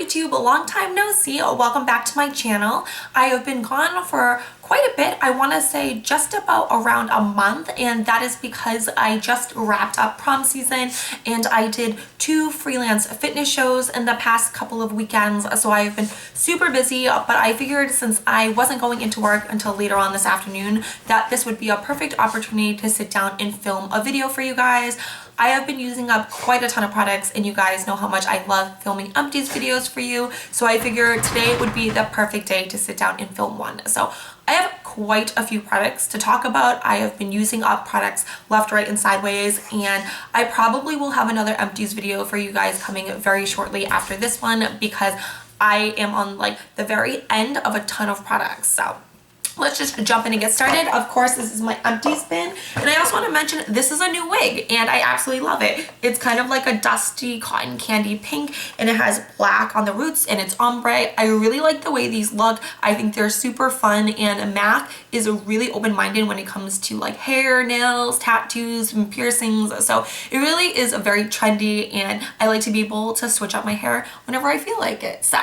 YouTube, long time no see. Welcome back to my channel. I have been gone for quite a bit. I want to say just about around a month, and that is because I just wrapped up prom season and I did 2 freelance fitness shows in the past couple of weekends, so I've been super busy. But I figured since I wasn't going into work until later on this afternoon that this would be a perfect opportunity to sit down and film a video for you guys. I have been using up quite a ton of products, and you guys know how much I love filming Empties videos for you, so I figured today would be the perfect day to sit down and film one. So I have quite a few products to talk about. I have been using up products left, right, and sideways, and I probably will have another Empties video for you guys coming very shortly after this one because I am on like the very end of a ton of products. So let's just jump in and get started. Of course, this is my Empties bin, and I also want to mention this is a new wig and I absolutely love it. It's kind of like a dusty cotton candy pink, and it has black on the roots and it's ombre. I really like the way these look. I think they're super fun, and Mac is really open-minded when it comes to like hair, nails, tattoos, and piercings. So it really is very trendy, and I like to be able to switch up my hair whenever I feel like it. So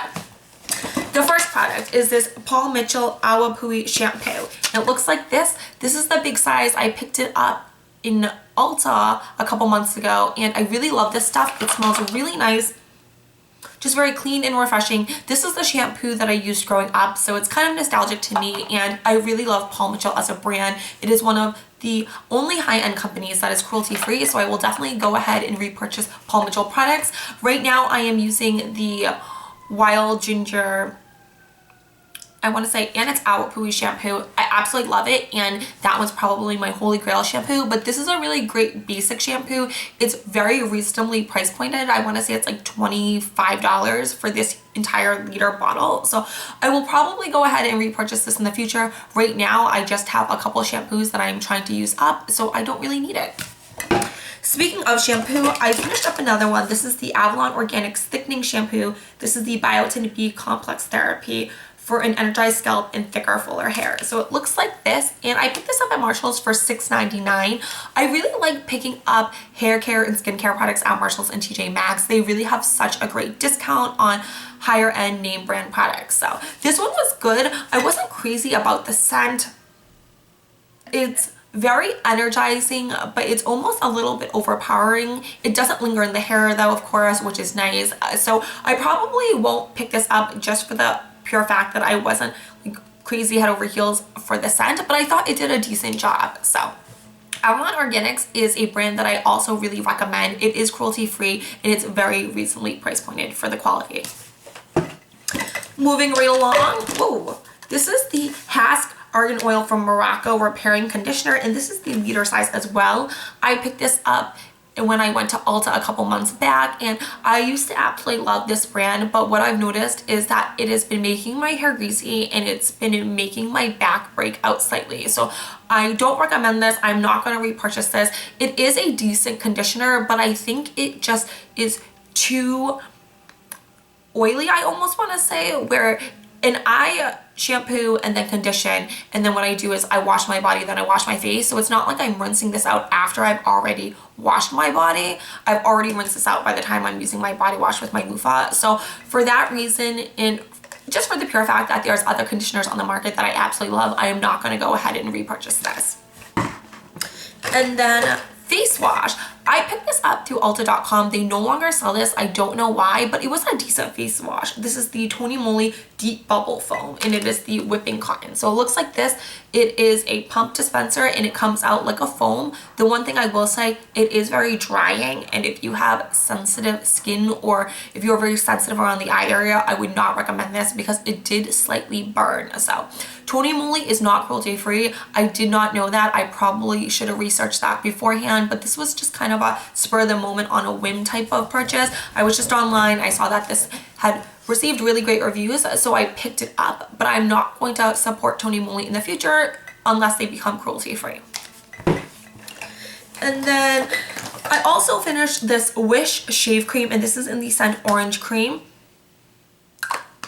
the first product is this Paul Mitchell Awapui shampoo. It looks like this. This is the big size. I picked it up in Ulta a couple months ago, and I really love this stuff. It smells really nice, just very clean and refreshing. This is the shampoo that I used growing up, so it's kind of nostalgic to me, and I really love Paul Mitchell as a brand. It is one of the only high-end companies that is cruelty-free, so I will definitely go ahead and repurchase Paul Mitchell products. Right now I am using the Wild Ginger, I want to say, and it's Awapui shampoo. I absolutely love it, and that one's probably my holy grail shampoo, but this is a really great basic shampoo. It's very reasonably price pointed. I want to say it's like $25 for this entire liter bottle, so I will probably go ahead and repurchase this in the future. Right now I just have a couple shampoos that I'm trying to use up, so I don't really need it. Speaking of shampoo, I finished up another one. This is the Avalon Organics Thickening Shampoo. This is the Biotin B Complex Therapy for an energized scalp and thicker, fuller hair. So it looks like this, and I picked this up at Marshall's for $6.99. I really like picking up hair care and skincare products at Marshall's and TJ Maxx. They really have such a great discount on higher end name brand products. So this one was good. I wasn't crazy about the scent. It's very energizing, but it's almost a little bit overpowering. It doesn't linger in the hair though, of course, which is nice. So I probably won't pick this up just for the pure fact that I wasn't like crazy head over heels for the scent, but I thought it did a decent job. So Avalon Organics is a brand that I also really recommend. It is cruelty free, and it's very reasonably price pointed for the quality. Moving right along, whoa, this is the Hask Argan Oil from Morocco Repairing Conditioner, and this is the liter size as well. I picked this up when I went to Ulta a couple months back, and I used to absolutely love this brand, but what I've noticed is that it has been making my hair greasy, and it's been making my back break out slightly. So I don't recommend this. I'm not going to repurchase this. It is a decent conditioner, but I think it just is too oily, I almost want to say, and I shampoo and then condition, and then what I do is I wash my body, then I wash my face. So it's not like I'm rinsing this out after I've already washed my body. I've already rinsed this out by the time I'm using my body wash with my loofah. So for that reason, and just for the pure fact that there's other conditioners on the market that I absolutely love, I am not going to go ahead and repurchase this. And then face wash. I picked this up through Ulta.com. They no longer sell this. I don't know why, but it was a decent face wash. This is the Tony Moly Deep Bubble Foam, and it is the whipping cotton. So it looks like this. It is a pump dispenser, and it comes out like a foam. The one thing I will say, it is very drying, and if you have sensitive skin or if you're very sensitive around the eye area, I would not recommend this because it did slightly burn. So Tony Moly is not cruelty free. I did not know that. I probably should have researched that beforehand, but this was just kind of a spur of the moment on a whim type of purchase. I was just online. I saw that this had received really great reviews, so I picked it up, but I'm not going to support Tony Moly in the future unless they become cruelty free. And then I also finished this Wish shave cream, and this is in the scent Orange Cream.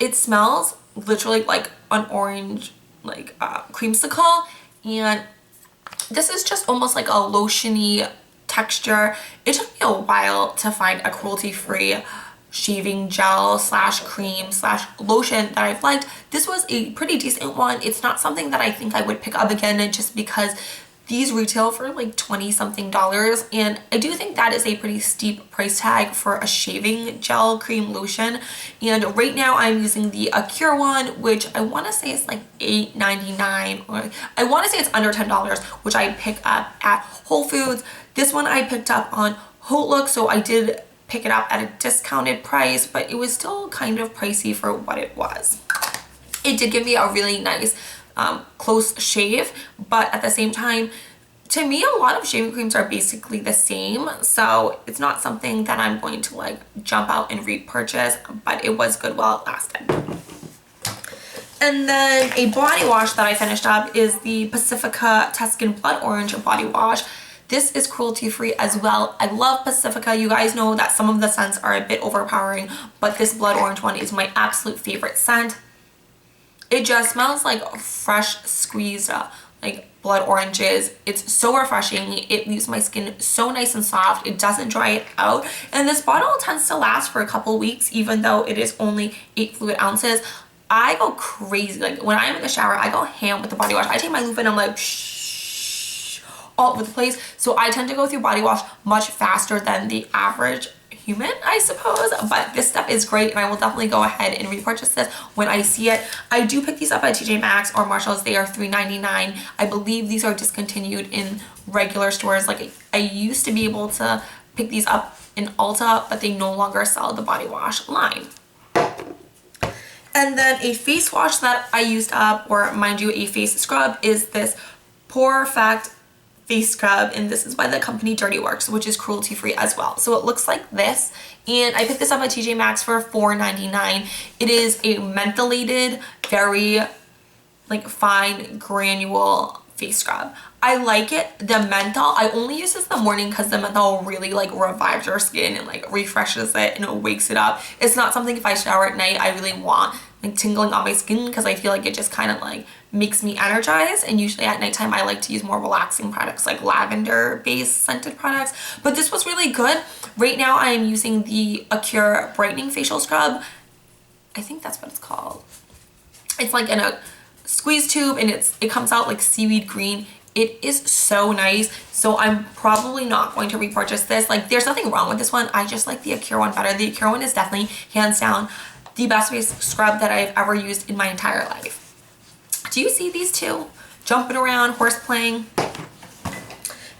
It smells literally like an orange creamsicle, and this is just almost like a lotiony texture. It took me a while to find a cruelty-free shaving gel slash cream slash lotion that I've liked, this was a pretty decent one. It's not something that I think I would pick up again just because these retail for like 20 something dollars, and I do think that is a pretty steep price tag for a shaving gel cream lotion. And right now I'm using the Acure one, which I want to say is like $8.99, or I want to say it's under $10, which I pick up at Whole Foods. This one I picked up on Look, so I did pick it up at a discounted price, but it was still kind of pricey for what it was. It did give me a really nice close shave, but at the same time, to me, a lot of shaving creams are basically the same, so it's not something that I'm going to like jump out and repurchase, but it was good while it lasted. And then a body wash that I finished up is the Pacifica Tuscan Blood Orange body wash. This is cruelty-free as well. I love Pacifica. You guys know that some of the scents are a bit overpowering, but this blood orange one is my absolute favorite scent. It just smells like fresh squeezed like blood oranges. It's so refreshing. It leaves my skin so nice and soft. It doesn't dry it out. And this bottle tends to last for a couple weeks, even though it is only 8 fluid ounces. I go crazy. Like when I'm in the shower, I go ham with the body wash. I take my loofah and I'm like, shh, all over the place. So I tend to go through body wash much faster than the average human, I suppose, but this stuff is great, and I will definitely go ahead and repurchase this when I see it. I do pick these up at TJ Maxx or Marshall's. They are $3.99. I believe these are discontinued in regular stores. Like I used to be able to pick these up in Ulta, but they no longer sell the body wash line. And then a face wash that I used up, or mind you, a face scrub, is this Perfect face scrub, and this is by the company Dirty Works, which is cruelty free as well. So it looks like this, and I picked this up at TJ Maxx for $4.99. It is a mentholated, very like fine granule face scrub. I like it. The menthol, I only use this in the morning because the menthol really like revives your skin and like refreshes it and it wakes it up. It's not something if I shower at night I really want like tingling on my skin, because I feel like it just kind of like makes me energized, and usually at nighttime I like to use more relaxing products like lavender based scented products. But this was really good. Right now I am using the Acure brightening facial scrub. I think that's what it's called. It's like in a squeeze tube, and it comes out like seaweed green. It is so nice, so I'm probably not going to repurchase this. Like there's nothing wrong with this one, I just like the Acure one better. The Acure one is definitely hands down the best face scrub that I've ever used in my entire life. Do you see these two jumping around, horse playing?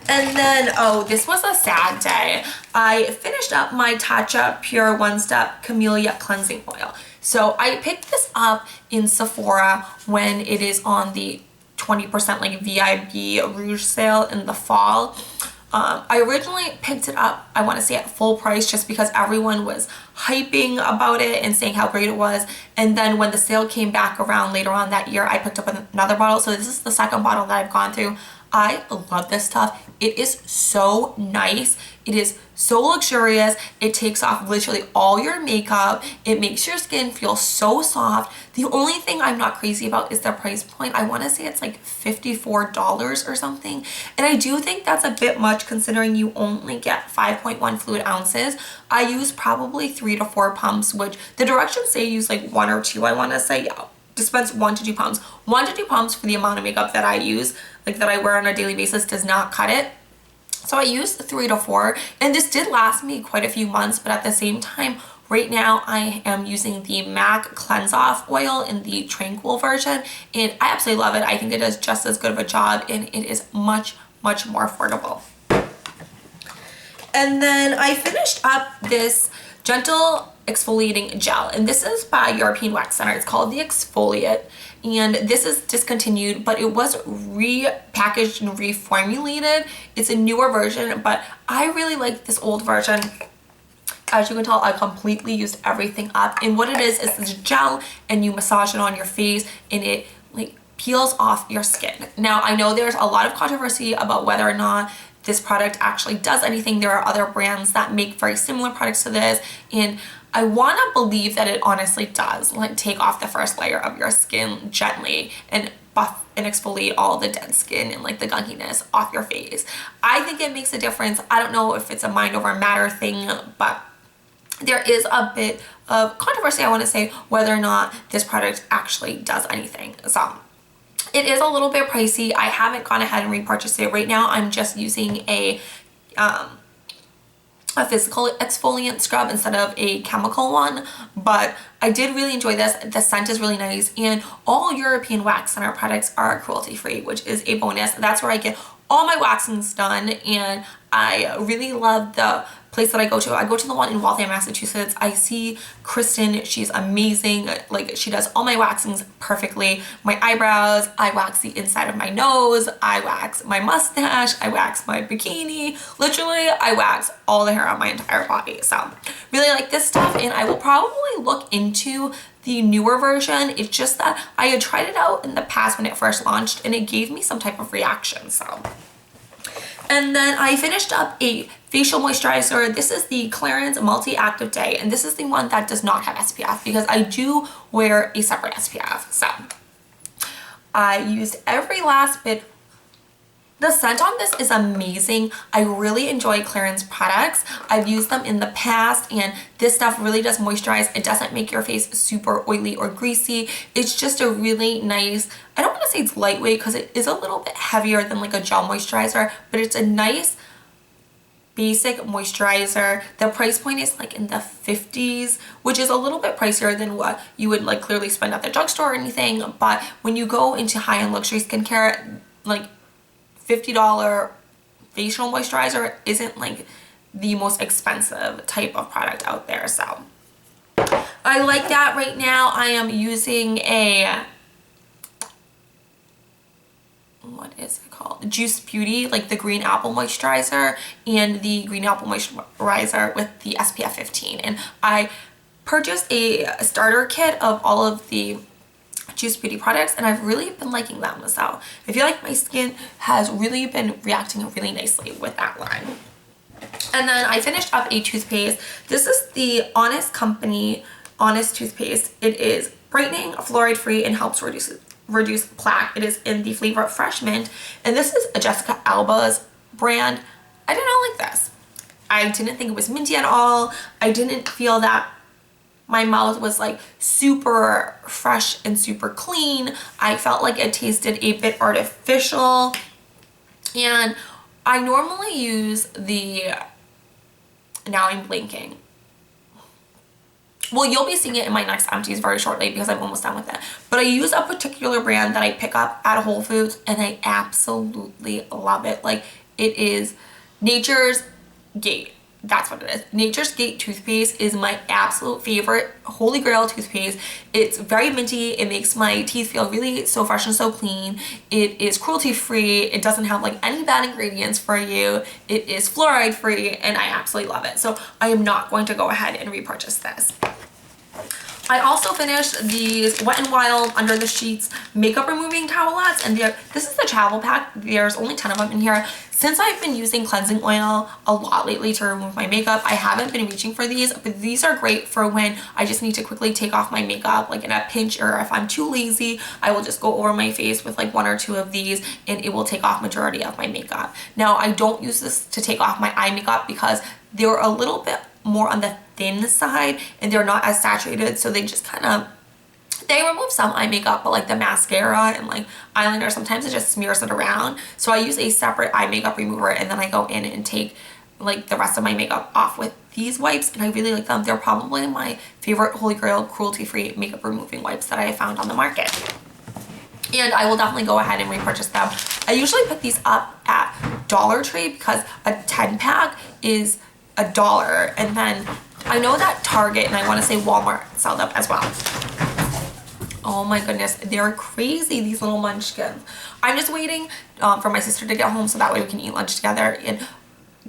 And then, oh, this was a sad day. I finished up my Tatcha Pure One Step Camellia Cleansing Oil. So I picked this up in Sephora when it is on the 20% like VIB Rouge sale in the fall. I originally picked it up, I want to say at full price, just because everyone was hyping about it and saying how great it was. And then when the sale came back around later on that year, I picked up another bottle. So this is the second bottle that I've gone through. I love this stuff. It is so nice. It is so luxurious. It takes off literally all your makeup. It makes your skin feel so soft. The only thing I'm not crazy about is the price point. I want to say it's like $54 or something. And I do think that's a bit much considering you only get 5.1 fluid ounces. I use probably 3 to 4 pumps, which the directions say use like 1 or 2. I want to say, yeah, dispense 1 to 2 pumps. 1 to 2 pumps for the amount of makeup that I use, like that I wear on a daily basis, does not cut it. So I used 3 to 4, and this did last me quite a few months, but at the same time, right now I am using the MAC Cleanse Off oil in the Tranquil version, and I absolutely love it. I think it does just as good of a job, and it is much, much more affordable. And then I finished up this gentle exfoliating gel, and this is by European Wax Center. It's called the Exfoliate, and this is discontinued, but it was repackaged and reformulated. It's a newer version, but I really like this old version. As you can tell, I completely used everything up, and what it is this gel, and you massage it on your face, and it like peels off your skin. Now I know there's a lot of controversy about whether or not this product actually does anything. There are other brands that make very similar products to this, and I want to believe that it honestly does like take off the first layer of your skin gently and buff and exfoliate all the dead skin and like the gunkiness off your face. I think it makes a difference. I don't know if it's a mind over matter thing, but there is a bit of controversy, I want to say, whether or not this product actually does anything. So it is a little bit pricey. I haven't gone ahead and repurchased it. Right now I'm just using a physical exfoliant scrub instead of a chemical one, but I did really enjoy this. The scent is really nice, and all European wax center products are cruelty free, which is a bonus. That's where I get all my waxings done, and I really love the place that I go to. I go to the one in Waltham, Massachusetts. I see Kristen, she's amazing. Like, she does all my waxings perfectly. My eyebrows, I wax the inside of my nose, I wax my mustache, I wax my bikini. Literally, I wax all the hair on my entire body. So really like this stuff, and I will probably look into the newer version. It's just that I had tried it out in the past when it first launched, and it gave me some type of reaction. So, and then I finished up a facial moisturizer. This is the Clarins Multi-Active Day, and this is the one that does not have SPF because I do wear a separate SPF. So I used every last bit. The scent on this is amazing. I really enjoy Clarins products. I've used them in the past, and this stuff really does moisturize. It doesn't make your face super oily or greasy. It's just a really nice, I don't want to say it's lightweight because it is a little bit heavier than like a gel moisturizer, but it's a nice basic moisturizer. The price point is like in the 50s, which is a little bit pricier than what you would like clearly spend at the drugstore or anything. But when you go into high-end luxury skincare, like $50 facial moisturizer isn't like the most expensive type of product out there. So I like that. Right now I am using a, what is it called? Juice Beauty, like the green apple moisturizer and the green apple moisturizer with the SPF 15. And I purchased a starter kit of all of the Juice Beauty products, and I've really been liking them. So I feel like my skin has really been reacting really nicely with that line. And then I finished up a toothpaste. This is the Honest Company Honest toothpaste. It is brightening, fluoride free, and helps reduce plaque. It is in the flavor of fresh mint, and this is a Jessica Alba's brand. I did not like this. I didn't think it was minty at all. I didn't feel that my mouth was like super fresh and super clean. I felt like it tasted a bit artificial. And I normally use the, now I'm blanking. Well, you'll be seeing it in my next Empties very shortly because I'm almost done with it. But I use a particular brand that I pick up at Whole Foods, and I absolutely love it. Like, it is Nature's Gate. That's what it is. Nature's Gate toothpaste is my absolute favorite holy grail toothpaste. It's very minty. It makes my teeth feel really so fresh and so clean. It is cruelty free. It doesn't have like any bad ingredients for you. It is fluoride free, and I absolutely love it. So I am not going to go ahead and repurchase this. I also finished these Wet n Wild Under the Sheets makeup removing towelettes, and this is the travel pack. There's only 10 of them in here. Since I've been using cleansing oil a lot lately to remove my makeup, I haven't been reaching for these, but these are great for when I just need to quickly take off my makeup, like in a pinch, or if I'm too lazy, I will just go over my face with like 1 or 2 of these, and it will take off majority of my makeup. Now, I don't use this to take off my eye makeup because they're a little bit more on the thin side and they're not as saturated, so they just kind of, they remove some eye makeup, but like the mascara and like eyeliner, sometimes it just smears it around. So I use a separate eye makeup remover, and then I go in and take like the rest of my makeup off with these wipes, and I really like them. They're probably my favorite holy grail cruelty-free makeup removing wipes that I have found on the market. And I will definitely go ahead and repurchase them. I usually put these up at Dollar Tree because a 10-pack is $1, and then I know that Target and I want to say Walmart sell them as well. Oh my goodness, they're crazy, these little munchkins. I'm just waiting for my sister to get home so that way we can eat lunch together. And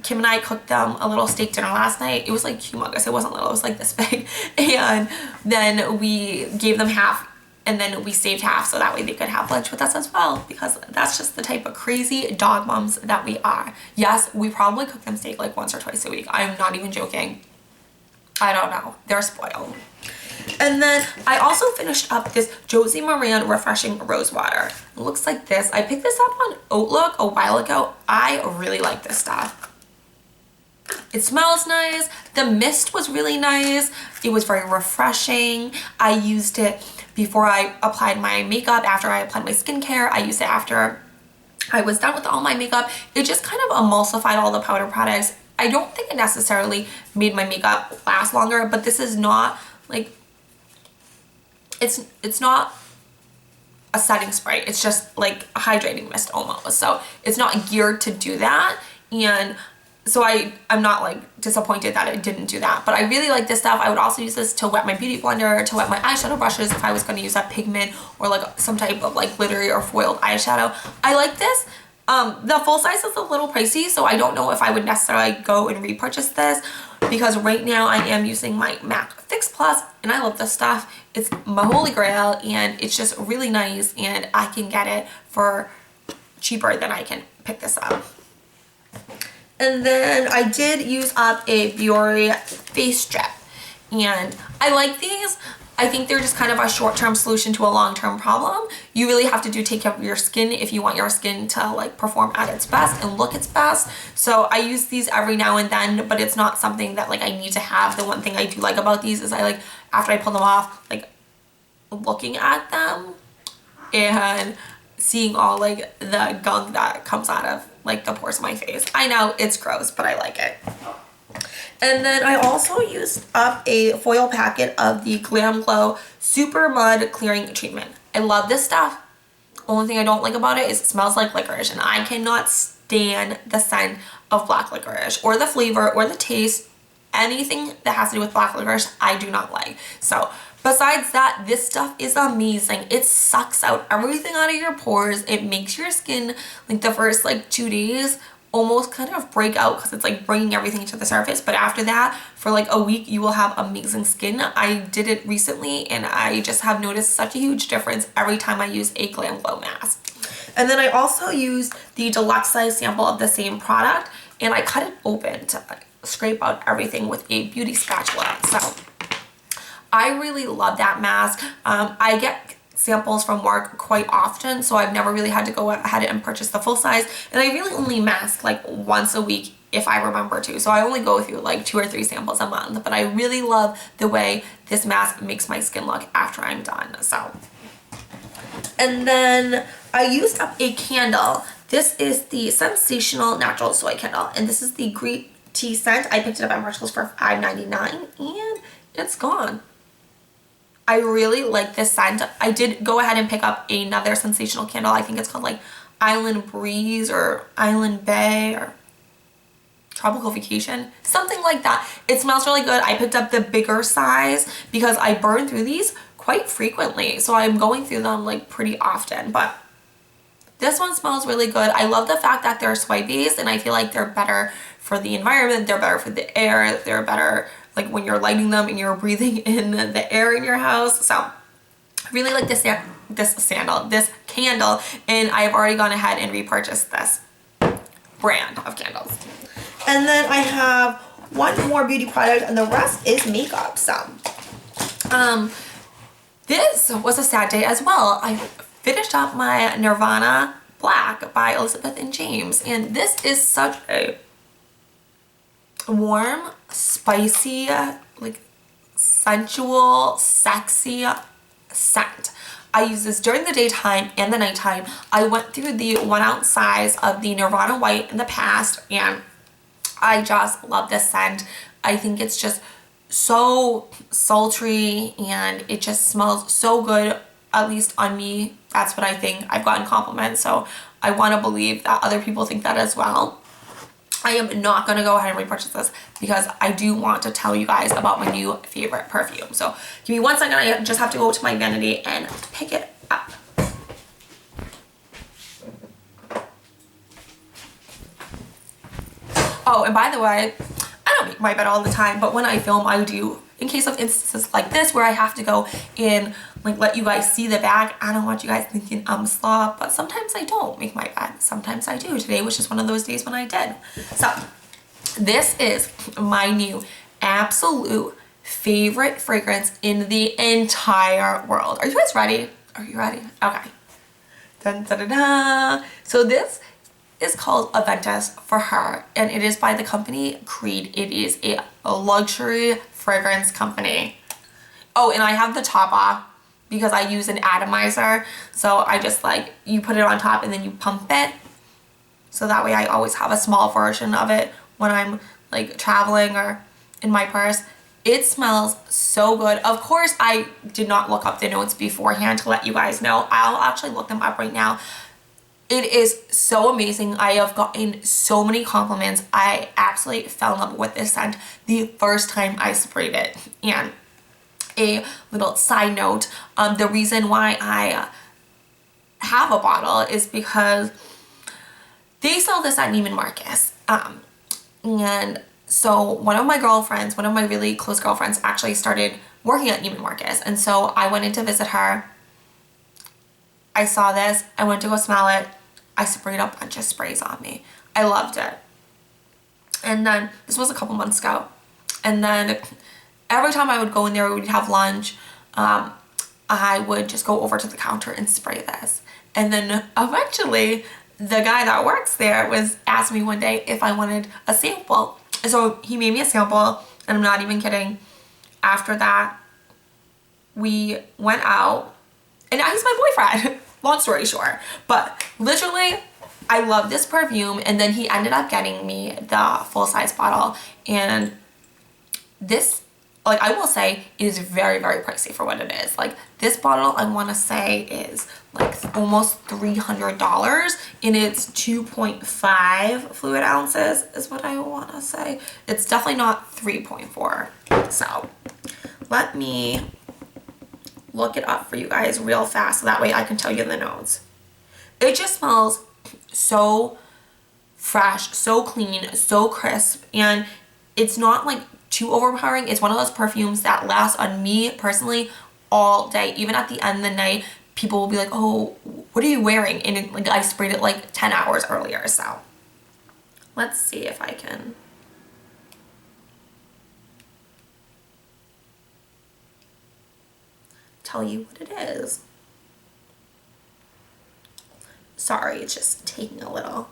Kim and I cooked them a little steak dinner last night. It was like humongous. It wasn't little, it was like this big. And then we gave them half, and then we saved half so that way they could have lunch with us as well, because that's just the type of crazy dog moms that we are. Yes, we probably cook them steak like once or twice a week. I'm not even joking. I don't know. They're spoiled. And then I also finished up this Josie Maran Refreshing Rose Water. It looks like this. I picked this up on Outlook a while ago. I really like this stuff. It smells nice. The mist was really nice. It was very refreshing. I used it before I applied my makeup, after I applied my skincare. I used it after I was done with all my makeup. It just kind of emulsified all the powder products. I don't think it necessarily made my makeup last longer, but this is not like, it's not a setting spray. It's just like a hydrating mist almost. So it's not geared to do that. And so I'm not like disappointed that it didn't do that. But I really like this stuff. I would also use this to wet my beauty blender, to wet my eyeshadow brushes if I was going to use that pigment or like some type of like glittery or foiled eyeshadow. I like this. The full size is a little pricey, so I don't know if I would necessarily go and repurchase this, because right now I am using my MAC Fix Plus and I love this stuff. It's my holy grail and it's just really nice, and I can get it for cheaper than I can pick this up. And then I did use up a Biore face strip, and I like these. I think they're just kind of a short-term solution to a long-term problem. You really have to take care of your skin if you want your skin to like perform at its best and look its best. So I use these every now and then, but it's not something that like I need to have. The one thing I do like about these is I like, after I pull them off, like looking at them and seeing all like the gunk that comes out of like the pores of my face. I know it's gross, but I like it. And then I also used up a foil packet of the Glam Glow Super Mud Clearing Treatment. I love this stuff. Only thing I don't like about it is it smells like licorice, and I cannot stand the scent of black licorice, or the flavor, or the taste. Anything that has to do with black licorice, I do not like. So besides that, this stuff is amazing. It sucks out everything out of your pores. It makes your skin, like the first like 2 days, almost kind of break out because it's like bringing everything to the surface. But after that, for like a week, you will have amazing skin. I did it recently and I just have noticed such a huge difference every time I use a Glam Glow mask. And then I also used the deluxe size sample of the same product, and I cut it open to scrape out everything with a beauty spatula. So I really love that mask. I get samples from work quite often, so I've never really had to go ahead and purchase the full size, and I really only mask like once a week if I remember to, so I only go through like 2 or 3 samples a month. But I really love the way this mask makes my skin look after I'm done. So, and then I used up a candle. This is the Sensational Natural Soy Candle, and this is the green tea scent. I picked it up at Marshalls for $5.99 and it's gone. I really like this scent. I did go ahead and pick up another Sensational candle. I think it's called like Island Breeze or Island Bay or Tropical Vacation, something like that. It smells really good. I picked up the bigger size because I burn through these quite frequently, so I'm going through them like pretty often. But this one smells really good. I love the fact that they're soy based, and I feel like they're better for the environment. They're better for the air. They're better like when you're lighting them and you're breathing in the air in your house. So I really like this candle, and I've already gone ahead and repurchased this brand of candles. And then I have one more beauty product, and the rest is makeup. So this was a sad day as well. I finished up my Nirvana Black by Elizabeth and James, and this is such a warm, spicy, like sensual, sexy scent. I use this during the daytime and the nighttime. I went through the 1 ounce size of the Nirvana White in the past, and I just love this scent. I think it's just so sultry, and it just smells so good, at least on me. That's what I think. I've gotten compliments, so I want to believe that other people think that as well. I am not going to go ahead and repurchase this because I do want to tell you guys about my new favorite perfume. So give me 1 second. I just have to go to my vanity and pick it up. Oh, and by the way, I don't make my bed all the time, but when I film, I do. In case of instances like this where I have to go and like let you guys see the bag, I don't want you guys thinking I'm slow, but sometimes I don't make my bed. Sometimes I do. Today was just one of those days when I did. So this is my new absolute favorite fragrance in the entire world. Are you guys ready? Are you ready? Okay. Dun, da, da, da. So this is called Empties for her, and it is by the company Creed. It is a luxury fragrance company. Oh, and I have the top off because I use an atomizer. So I just like, you put it on top and then you pump it. So that way I always have a small version of it when I'm like traveling or in my purse. It smells so good. Of course, I did not look up the notes beforehand to let you guys know. I'll actually look them up right now. It is so amazing. I have gotten so many compliments. I absolutely fell in love with this scent the first time I sprayed it. And a little side note, the reason why I have a bottle is because they sell this at Neiman Marcus. And so one of my girlfriends, one of my really close girlfriends actually started working at Neiman Marcus. And so I went in to visit her. I saw this. I went to go smell it. I sprayed a bunch of sprays on me. I loved it. And then this was a couple months ago. And then every time I would go in there, we'd have lunch. I would just go over to the counter and spray this. And then eventually the guy that works there was asked me one day if I wanted a sample. So he made me a sample, and I'm not even kidding. After that, we went out, and now he's my boyfriend. Long story short. But literally, I love this perfume, and then he ended up getting me the full-size bottle. And this, like, I will say, it is very, very pricey for what it is. Like, this bottle, I want to say, is like almost $300, and it's 2.5 fluid ounces is what I want to say. It's definitely not 3.4. So let me look it up for you guys real fast so that way I can tell you the notes. It just smells so fresh, so clean, so crisp, and it's not like too overpowering. It's one of those perfumes that lasts on me personally all day. Even at the end of the night, people will be like, oh, what are you wearing? And it, like, I sprayed it like 10 hours earlier. So let's see if I can tell you what it is. Sorry, it's just taking a little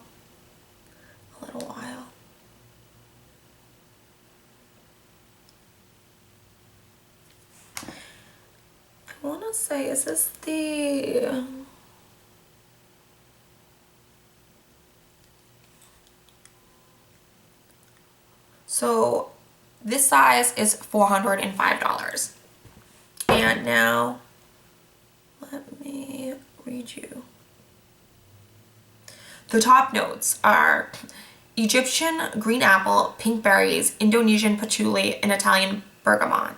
while. I want to say, is this the... So this size is $405. And now, let me read you. The top notes are Egyptian green apple, pink berries, Indonesian patchouli, and Italian bergamot.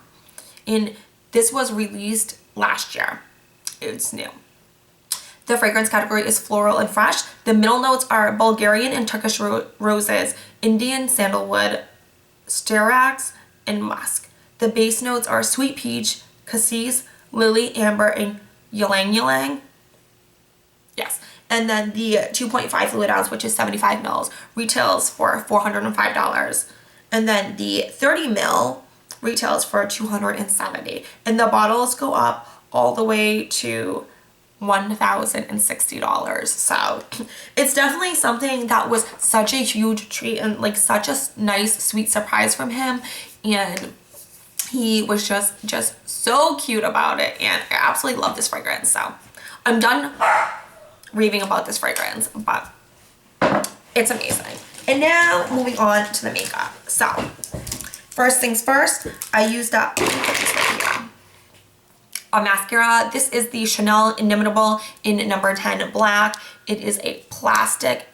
And this was released last year. It's new. The fragrance category is floral and fresh. The middle notes are Bulgarian and Turkish roses, Indian sandalwood, styrax, and musk. The base notes are sweet peach, cassis, lily, amber, and ylang ylang. Yes. And then the 2.5 fluid ounce, which is 75 mils, retails for $405. And then the 30 mil retails for $270. And the bottles go up all the way to $1,060. So it's definitely something that was such a huge treat and like such a nice, sweet surprise from him. And he was just so cute about it, and I absolutely love this fragrance. So I'm done raving about this fragrance, but it's amazing. And now moving on to the makeup. So first things first, I used up, let me put this right here, a mascara. This is the Chanel Inimitable in number 10 black. It is a plastic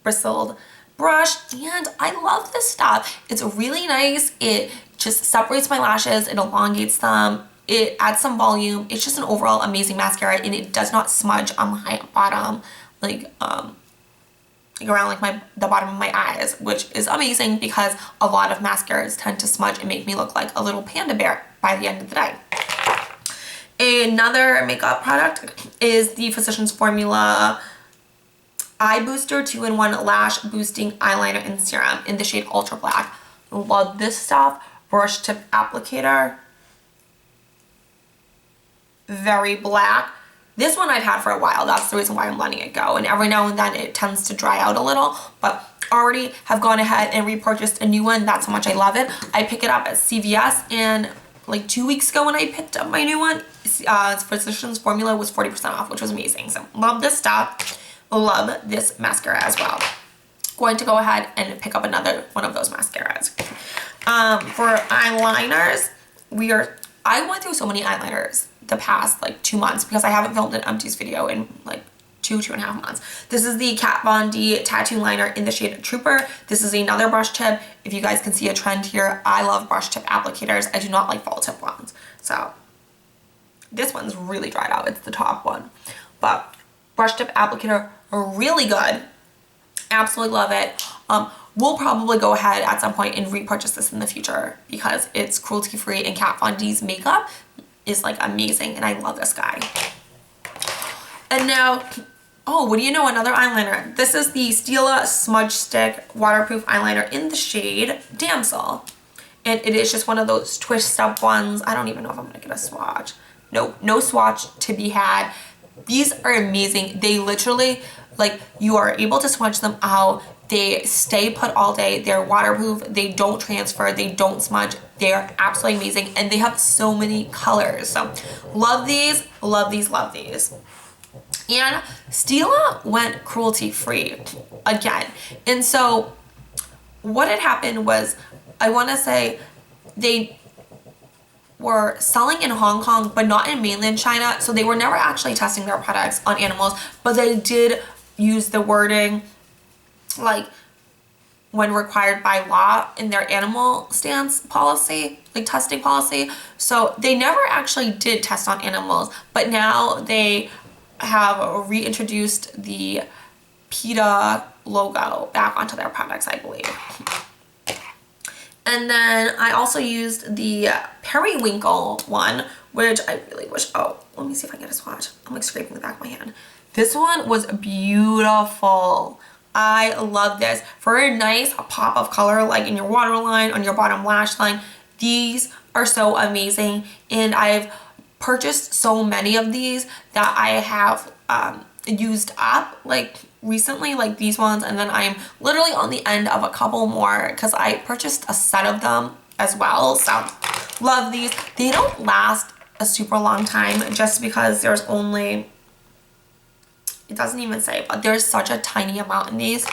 bristled brush, and I love this stuff. It's really nice. It just separates my lashes, it elongates them, it adds some volume. It's just an overall amazing mascara, and it does not smudge on my bottom, like around like the bottom of my eyes, which is amazing because a lot of mascaras tend to smudge and make me look like a little panda bear by the end of the day. Another makeup product is the Physicians Formula Eye Booster 2-in-1 Lash Boosting Eyeliner and Serum in the shade Ultra Black. Love this stuff. Brush tip applicator. Very black. This one I've had for a while. That's the reason why I'm letting it go. And every now and then it tends to dry out a little, but already have gone ahead and repurchased a new one. That's how much I love it. I pick it up at CVS, and like 2 weeks ago when I picked up my new one, Physicians Formula was 40% off, which was amazing. So love this stuff. Love this mascara as well. Going to go ahead and pick up another one of those mascaras. For eyeliners, I went through so many eyeliners the past like 2 months because I haven't filmed an Empties video in like 2.5 months. This is the Kat Von D tattoo liner in the shade Trooper. This is another brush tip. If you guys can see a trend here, I love brush tip applicators. I do not like fall tip ones. So this one's really dried out. It's the top one. But brush tip applicator, really good. Absolutely love it. We'll probably go ahead at some point and repurchase this in the future because it's cruelty free, and Kat Von D's makeup is like amazing, and I love this guy. And now, oh, what do you know, another eyeliner. This is the Stila Smudge Stick Waterproof Eyeliner in the shade Damsel. And it is just one of those twist up ones. I don't even know if I'm gonna get a swatch. Nope, no swatch to be had. These are amazing. They literally, like, you are able to smudge them out. They stay put all day. They're waterproof. They don't transfer. They don't smudge. They're absolutely amazing. And they have so many colors. So love these, love these, love these. And Stila went cruelty free again. And so what had happened was, I want to say they were selling in Hong Kong, but not in mainland China. So they were never actually testing their products on animals, but they did use the wording like when required by law in their animal stance policy, like testing policy. So they never actually did test on animals, but now they have reintroduced the PETA logo back onto their products, I believe. And then I also used the Periwinkle one, which I really wish, oh, let me see if I can get a swatch. I'm like scraping the back of my hand. This one was beautiful. I love this. For a nice pop of color, like in your waterline, on your bottom lash line, these are so amazing. And I've purchased so many of these that I have used up like recently, like these ones, and then I'm literally on the end of a couple more because I purchased a set of them as well. So love these. They don't last a super long time just because there's only, it doesn't even say, but there's such a tiny amount in these.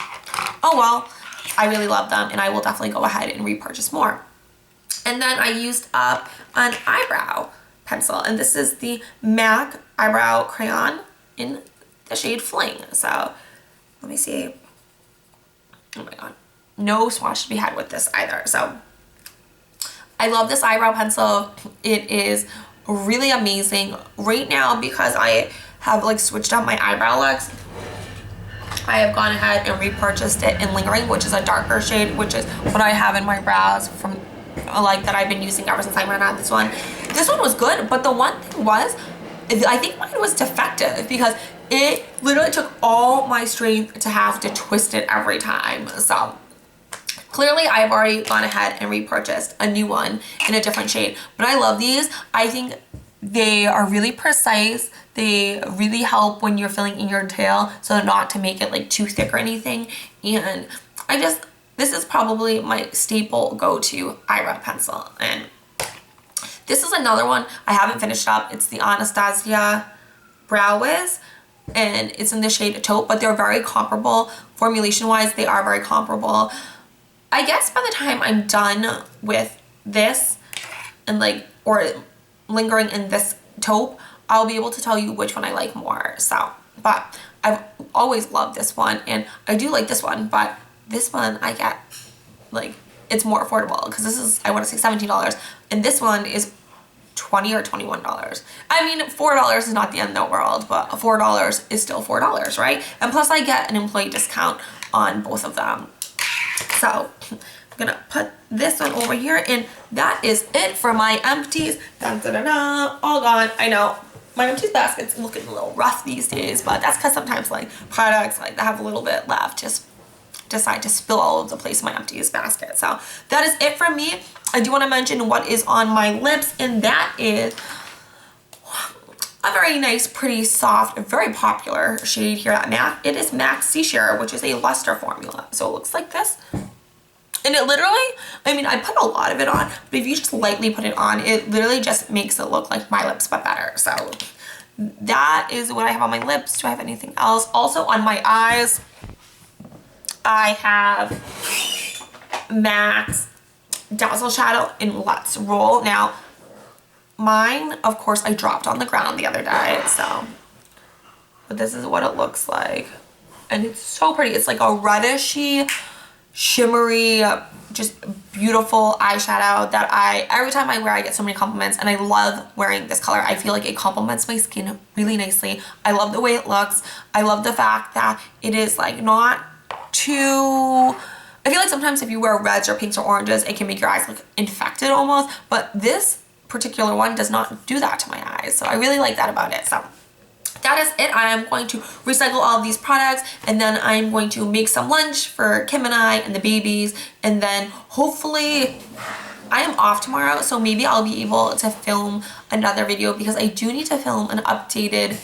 Oh well, I really love them, and I will definitely go ahead and repurchase more. And then I used up an eyebrow pencil, and this is the MAC eyebrow crayon in the shade Fling. So let me see. Oh my god, no swatch to be had with this either. So I love this eyebrow pencil. It is really amazing right now because I have like switched up my eyebrow looks. I have gone ahead and repurchased it in Lingering, which is a darker shade, which is what I have in my brows from like that I've been using ever since I ran out of this one. This one was good, but the one thing was, I think mine was defective because it literally took all my strength to have to twist it every time. So clearly I've already gone ahead and repurchased a new one in a different shade, but I love these. I think they are really precise. They really help when you're filling in your tail, so not to make it like too thick or anything. And this is probably my staple go-to eyebrow pencil. And this is another one I haven't finished up. It's the Anastasia Brow Wiz, and it's in the shade Taupe, but they're very comparable. Formulation-wise, they are very comparable. I guess by the time I'm done with this and like, or Lingering in this Taupe, I'll be able to tell you which one I like more. So, but I've always loved this one, and I do like this one, but this one I get, like, it's more affordable because this is, I want to say $17, and this one is $20 or $21. I mean, $4 is not the end of the world, but $4 is still $4, right? And plus I get an employee discount on both of them. So I'm gonna put this one over here, and that is it for my Empties. Dun, dun, dun, dun, all gone. I know my Empties basket's looking a little rough these days, but that's because sometimes like products like that have a little bit left just decide to spill all over the place in my Empties basket. So that is it from me. I do want to mention what is on my lips, and that is a very nice, pretty soft, very popular shade here at MAC. It is MAC Seashare, which is a luster formula. So it looks like this. And it literally, I mean, I put a lot of it on, but if you just lightly put it on, it literally just makes it look like my lips, but better. So that is what I have on my lips. Do I have anything else? Also on my eyes, I have MAC's Dazzle Shadow in Let's Roll. Now, mine, of course, I dropped on the ground the other day, so, but this is what it looks like. And it's so pretty. It's like a reddishy, shimmery, just beautiful eyeshadow that every time I wear, I get so many compliments, and I love wearing this color. I feel like it complements my skin really nicely. I love the way it looks. I love the fact that it is like not too, I feel like sometimes if you wear reds or pinks or oranges, it can make your eyes look infected almost, but this particular one does not do that to my eyes. So I really like that about it. So that is it. I am going to recycle all of these products, and then I'm going to make some lunch for Kim and I and the babies, and then hopefully I am off tomorrow, so maybe I'll be able to film another video, because I do need to film an updated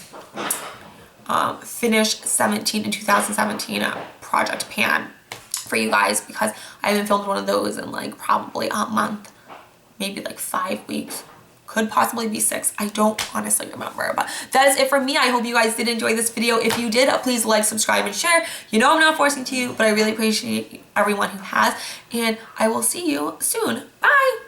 Finish 17 in 2017 project pan for you guys, because I haven't filmed one of those in like probably a month, maybe like 5 weeks, could possibly be 6. I don't honestly remember, but that is it for me. I hope you guys did enjoy this video. If you did, please like, subscribe, and share. You know I'm not forcing to you, but I really appreciate everyone who has, and I will see you soon. Bye.